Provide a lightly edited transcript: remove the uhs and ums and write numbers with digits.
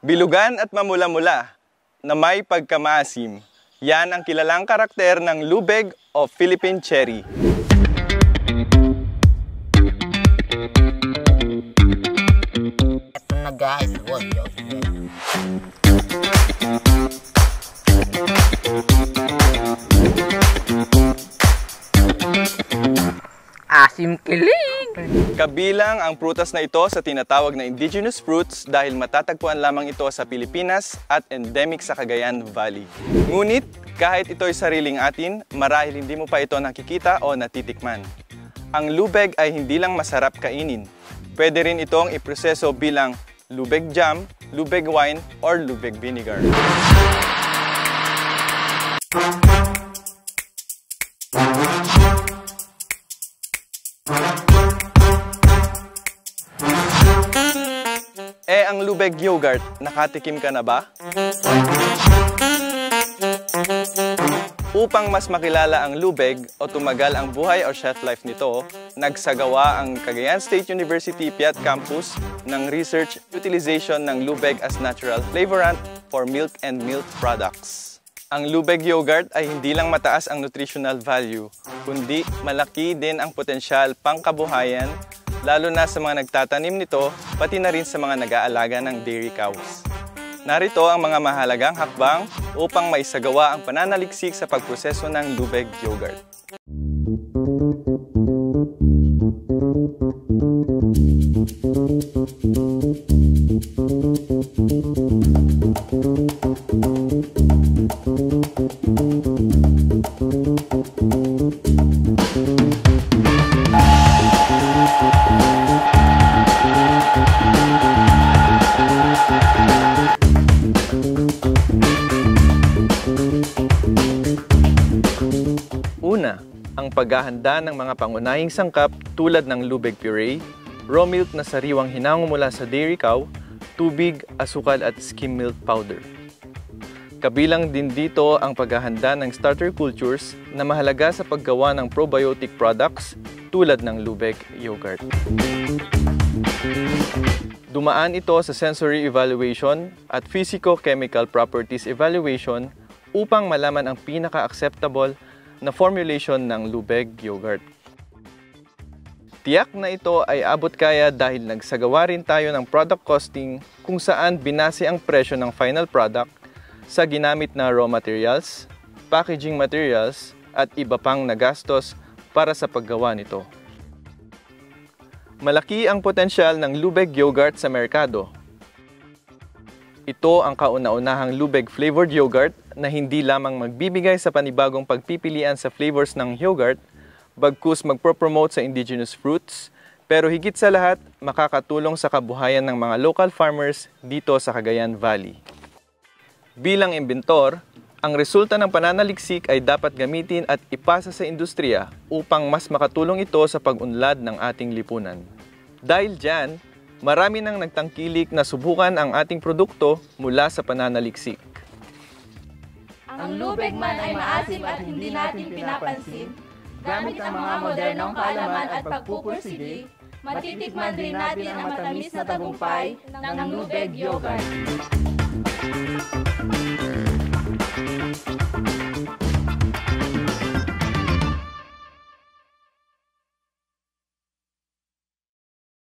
Bilugan at mamula-mula na may pagkamaasim. Yan ang kilalang karakter ng lubeg o Philippine cherry. Ito na guys, asim kiling! Kabilang ang prutas na ito sa tinatawag na indigenous fruits dahil matatagpuan lamang ito sa Pilipinas at endemic sa Cagayan Valley. Ngunit kahit ito'y sariling atin, marahil hindi mo pa ito nakikita o natitikman. Ang lubeg ay hindi lang masarap kainin. Pwede rin itong iproseso bilang lubeg jam, lubeg wine, or lubeg vinegar. Ang lubeg yogurt, nakatikim ka na ba? Upang mas makilala ang lubeg o tumagal ang buhay o shelf life nito, nagsagawa ang Cagayan State University Piat Campus ng research utilization ng lubeg as natural flavorant for milk and milk products. Ang lubeg yogurt ay hindi lang mataas ang nutritional value, kundi malaki din ang potensyal pangkabuhayan, lalo na sa mga nagtatanim nito, pati na rin sa mga nag-aalaga ng dairy cows. Narito ang mga mahalagang hakbang upang maisagawa ang pananaliksik sa pagproseso ng lubeg yogurt. Una, ang paghahanda ng mga pangunahing sangkap tulad ng lubeg puree, raw milk na sariwang hinango mula sa dairy cow, tubig, asukal at skim milk powder. Kabilang din dito ang paghahanda ng starter cultures na mahalaga sa paggawa ng probiotic products tulad ng lubeg yogurt. Dumaan ito sa sensory evaluation at physico-chemical properties evaluation upang malaman ang pinaka-acceptable na formulation ng lubeg yogurt. Tiyak na ito ay abot kaya dahil nagsagawa rin tayo ng product costing kung saan binase ang presyo ng final product sa ginamit na raw materials, packaging materials at iba pang nagastos para sa paggawa nito. Malaki ang potensyal ng lubeg yogurt sa merkado. Ito ang kauna-unahang lubeg flavored yogurt na hindi lamang magbibigay sa panibagong pagpipilian sa flavors ng yogurt, bagkus magpropromote sa indigenous fruits, pero higit sa lahat, makakatulong sa kabuhayan ng mga local farmers dito sa Cagayan Valley. Bilang imbentor, ang resulta ng pananaliksik ay dapat gamitin at ipasa sa industriya upang mas makatulong ito sa pag-unlad ng ating lipunan. Dahil dyan, marami nang nagtangkilik na subukan ang ating produkto mula sa pananaliksik. Ang lubeg man ay maasim at hindi natin pinapansin. Gamit ang mga modernong kaalaman at pagpupursige, matitikman rin natin ang matamis na tagumpay ng lubeg yogurt.